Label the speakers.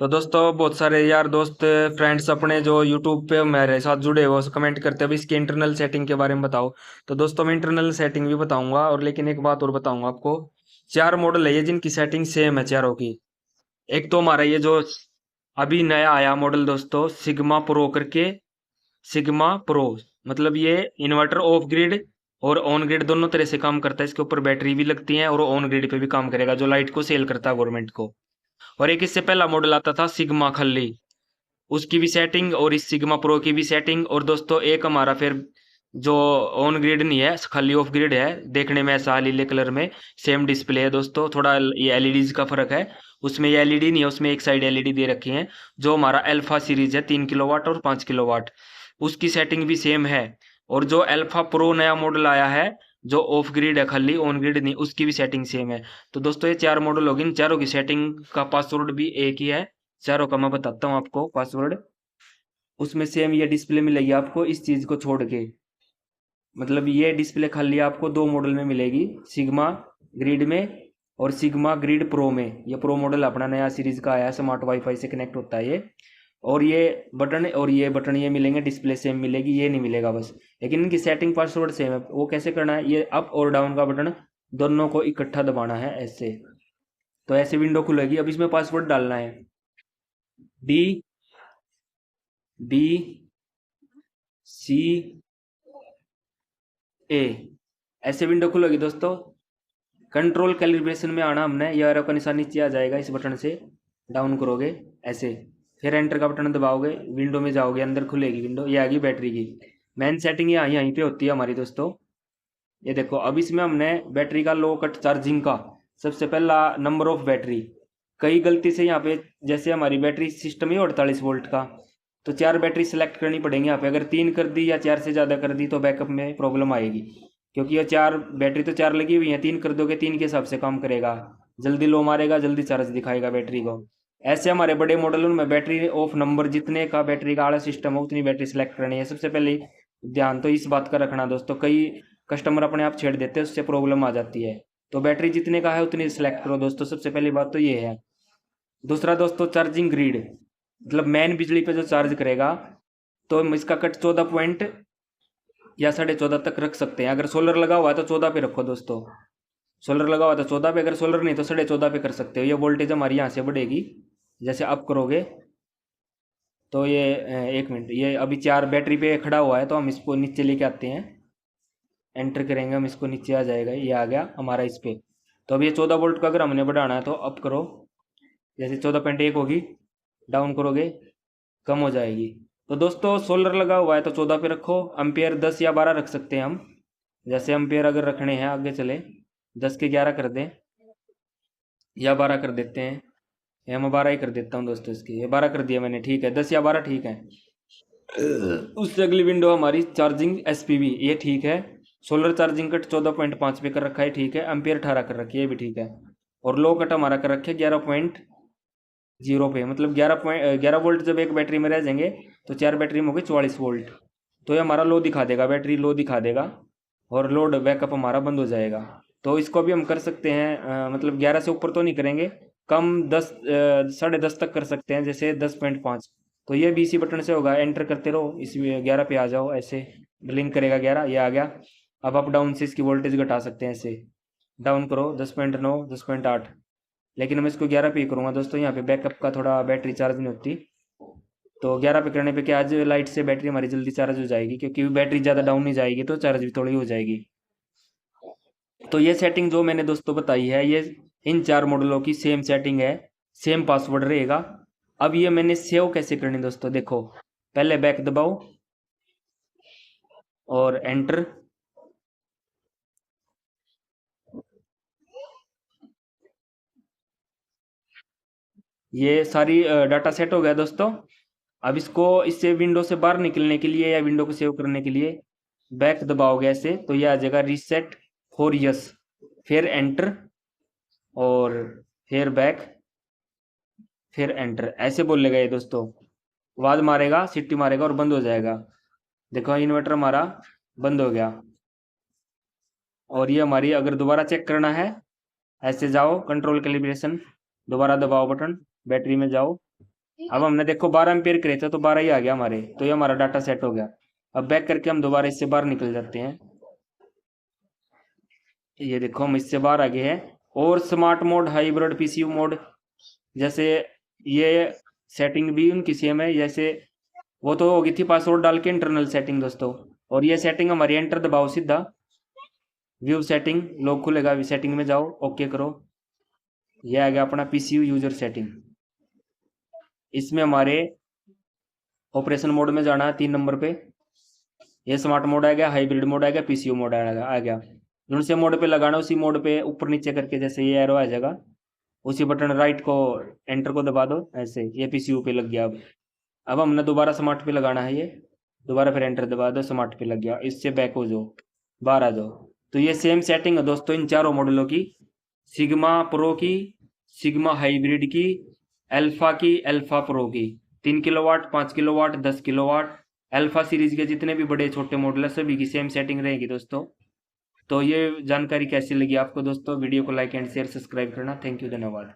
Speaker 1: तो दोस्तों बहुत सारे यार दोस्त फ्रेंड्स अपने जो यूट्यूब पे मेरे साथ जुड़े हुए कमेंट करते हैं भाई इसकी इंटरनल सेटिंग के बारे में बताओ। तो दोस्तों मैं इंटरनल सेटिंग भी बताऊंगा और लेकिन एक बात और बताऊंगा आपको। चार मॉडल है ये जिनकी सेटिंग सेम है चारों की। एक तो हमारा ये जो अभी नया आया मॉडल दोस्तों सिग्मा प्रो करके। सिग्मा प्रो मतलब ये इन्वर्टर ऑफ ग्रिड और ऑन ग्रिड दोनों तरह से काम करता है। इसके ऊपर बैटरी भी लगती है और ऑन ग्रिड पे भी काम करेगा जो लाइट को सेल करता है गवर्नमेंट को। और एक इससे पहला मॉडल आता था सिग्मा खल्ली, उसकी भी सेटिंग और इस सिग्मा प्रो की भी सेटिंग। और दोस्तों एक हमारा फिर जो ऑन ग्रिड नहीं है खाली ऑफ ग्रिड है, देखने में ऐसा नीले कलर में सेम डिस्प्ले है दोस्तों, थोड़ा ये एलईडीज का फर्क है। उसमें ये एलईडी नहीं है, उसमें एक साइड एलईडी दे रखी है। जो हमारा अल्फा सीरीज है 3 किलोवाट और 5 किलोवाट, उसकी सेटिंग भी सेम है। और जो अल्फा प्रो नया मॉडल आया है जो ऑफ ग्रिड है खाली ऑन ग्रिड नहीं, उसकी भी सेटिंग सेम है। तो दोस्तों ये चार मॉडल होगी, इन चारों की सेटिंग का पासवर्ड भी एक ही है। चारों का मैं बताता हूँ आपको पासवर्ड। उसमें सेम ये डिस्प्ले मिलेगी आपको इस चीज को छोड़ के। मतलब ये डिस्प्ले खाली आपको दो मॉडल में मिलेगी, सिग्मा ग्रिड में और सिग्मा ग्रिड प्रो में। ये प्रो मॉडल अपना नया सीरीज का आया है, स्मार्ट वाईफाई से कनेक्ट होता है ये। और ये बटन और ये बटन ये मिलेंगे, डिस्प्ले सेम मिलेगी, ये नहीं मिलेगा बस। लेकिन इनकी सेटिंग पासवर्ड सेम है। वो कैसे करना है, ये अप और डाउन का बटन दोनों को इकट्ठा दबाना है ऐसे। तो ऐसे विंडो खुलेगी। अब इसमें पासवर्ड डालना है डी बी सी ए, ऐसे विंडो खुलेगी दोस्तों। कंट्रोल कैलिब्रेशन में आना हमने, ये एरो का निशान नीचे आ जाएगा, इस बटन से डाउन करोगे ऐसे, फिर एंटर का बटन दबाओगे, विंडो में जाओगे, अंदर खुलेगी विंडो। ये आ गई बैटरी की मेन सेटिंग, यहाँ यहीं पे होती है हमारी दोस्तों। ये देखो अब इसमें हमने बैटरी का लो कट चार्जिंग का सबसे पहला नंबर ऑफ बैटरी। कई गलती से यहाँ पे जैसे हमारी बैटरी सिस्टम ही 48 वोल्ट का, तो चार बैटरी सेलेक्ट करनी पड़ेंगी यहाँ पे। अगर तीन कर दी या चार से ज़्यादा कर दी तो बैकअप में प्रॉब्लम आएगी। क्योंकि ये चार बैटरी तो चार लगी हुई है, तीन कर दोगे तीन के हिसाब से काम करेगा, जल्दी लो मारेगा, जल्दी चार्ज दिखाएगा बैटरी को। ऐसे हमारे बड़े मॉडल में बैटरी ऑफ नंबर जितने का बैटरी का आला सिस्टम हो उतनी बैटरी सेलेक्ट करनी है सबसे पहले। ध्यान तो इस बात का रखना दोस्तों, कई कस्टमर अपने आप छेड़ देते हैं, उससे प्रॉब्लम आ जाती है। तो बैटरी जितने का है उतनी सेलेक्ट करो दोस्तों, सबसे पहली बात तो ये है। दूसरा दोस्तों चार्जिंग ग्रिड, मतलब मेन बिजली पे जो चार्ज करेगा, तो हम इसका कट 14 पॉइंट या 14.5 तक रख सकते हैं। अगर सोलर लगा हुआ है तो 14 पे रखो दोस्तों। सोलर लगा हुआ है तो 14 पे, अगर सोलर नहीं तो 14.5 पे कर सकते हो। ये वोल्टेज हमारी यहाँ से बढ़ेगी जैसे अप करोगे। तो ये एक मिनट, ये अभी चार बैटरी पे खड़ा हुआ है तो हम इसको नीचे लेके आते हैं। एंटर करेंगे हम, इसको नीचे आ जाएगा, ये आ गया हमारा इस पे। तो अब ये 14 वोल्ट का अगर हमने बढ़ाना है तो अप करो, जैसे 14.1 होगी, डाउन करोगे कम हो जाएगी। तो दोस्तों सोलर लगा हुआ है तो 14 पे रखो। अम्पेयर 10 या 12 रख सकते हैं हम। जैसे अम्पेयर अगर रखने हैं आगे चले, 10 के 11 कर दें या 12 कर देते हैं। ये मैं 12 ही कर देता हूँ दोस्तों, इसकी ये 12 कर दिया मैंने, ठीक है 10 या 12 ठीक है। उससे अगली विंडो हमारी चार्जिंग एसपीवी, ये ठीक है। सोलर चार्जिंग कट 14.5 पे कर रखा है, ठीक है। एम्पियर 18 कर रखी है, ये भी ठीक है। और लो कट हमारा कर रखे 11.0 पे, मतलब 11 वोल्ट जब एक बैटरी में रह जाएंगे तो चार बैटरी में हो गई 44 वोल्ट। तो ये हमारा लो दिखा देगा, बैटरी लो दिखा देगा और लोड बैकअप हमारा बंद हो जाएगा। तो इसको भी हम कर सकते हैं, मतलब 11 से ऊपर तो नहीं करेंगे, कम 10 10.5 तक कर सकते हैं, जैसे 10.5। तो ये भी इसी बटन से होगा, एंटर करते रहो, इस 11 पे आ जाओ ऐसे, ब्लिंक करेगा 11, ये आ गया। अब अप डाउन से इसकी वोल्टेज घटा सकते हैं ऐसे, डाउन करो 10.9 10.8। लेकिन मैं इसको 11 पे ही करूँगा दोस्तों, यहाँ पे बैकअप का थोड़ा बैटरी चार्ज नहीं होती। तो 11 पे करने पे क्या, आज लाइट से बैटरी हमारी जल्दी चार्ज हो जाएगी, क्योंकि बैटरी ज़्यादा डाउन नहीं जाएगी तो चार्ज भी थोड़ी हो जाएगी। तो ये सेटिंग जो मैंने दोस्तों बताई है, ये इन चार मॉडलों की सेम सेटिंग है, सेम पासवर्ड रहेगा। अब ये मैंने सेव कैसे करनी दोस्तों, देखो पहले बैक दबाओ और एंटर। ये सारी डाटा सेट हो गया दोस्तों। अब इसको इससे विंडो से बाहर निकलने के लिए या विंडो को सेव करने के लिए बैक दबाओगे ऐसे, तो ये आ जाएगा रीसेट फॉर यस, फिर एंटर और फिर बैक, फिर एंटर, ऐसे बोलेगा ये दोस्तों। आवाज मारेगा, सिटी मारेगा और बंद हो जाएगा। देखो इन्वर्टर हमारा बंद हो गया। और ये हमारी अगर दोबारा चेक करना है, ऐसे जाओ कंट्रोल कैलिब्रेशन, दोबारा दबाओ बटन, बैटरी में जाओ, अब हमने देखो 12 एम्पियर करे थे तो 12 ही आ गया हमारे, तो ये हमारा डाटा सेट हो गया। अब बैक करके हम दोबारा इससे बाहर निकल जाते हैं। ये देखो हम इससे बाहर आ गए हैं। और smart mode, hybrid, PCU mode, जैसे ये सेटिंग भी उनकी सेम है। जैसे वो तो होगी थी पासवर्ड डाल के इंटरनल सेटिंग दोस्तों, और ये सेटिंग हमारी, एंटर दबाओ सीधा, व्यू सेटिंग लॉग खुलेगा, सेटिंग में जाओ, ओके करो, ये आ गया अपना पीसीयू यूजर सेटिंग। इसमें हमारे ऑपरेशन मोड में जाना है 3 नंबर पे, ये स्मार्ट मोड आ गया, हाइब्रिड मोड आ गया, पीसीयू मोड आ गया। जो से मोड पे लगाना उसी मोड पे ऊपर नीचे करके जैसे ये एरो आ जाएगा, उसी बटन राइट को एंटर को दबा दो, ऐसे ये पीसीयू पे लग गया। अब हमने दोबारा स्मार्ट पे लगाना है, ये दोबारा फिर एंटर दबा दो, स्मार्ट पे लग गया। इससे बैक हो जाओ, बाहर आ जाओ। तो ये सेम सेटिंग है दोस्तों इन चारों मॉडलों की, सिग्मा प्रो की, सिग्मा हाइब्रिड की, अल्फा की, अल्फा प्रो की। 3 kilowatt, 5 kilowatt, 10 kilowatt, alpha series के जितने भी बड़े छोटे मॉडल है सभी की सेम सेटिंग रहेगी दोस्तों। तो ये जानकारी कैसी लगी आपको दोस्तों? वीडियो को लाइक एंड शेयर सब्सक्राइब करना। थैंक यू, धन्यवाद।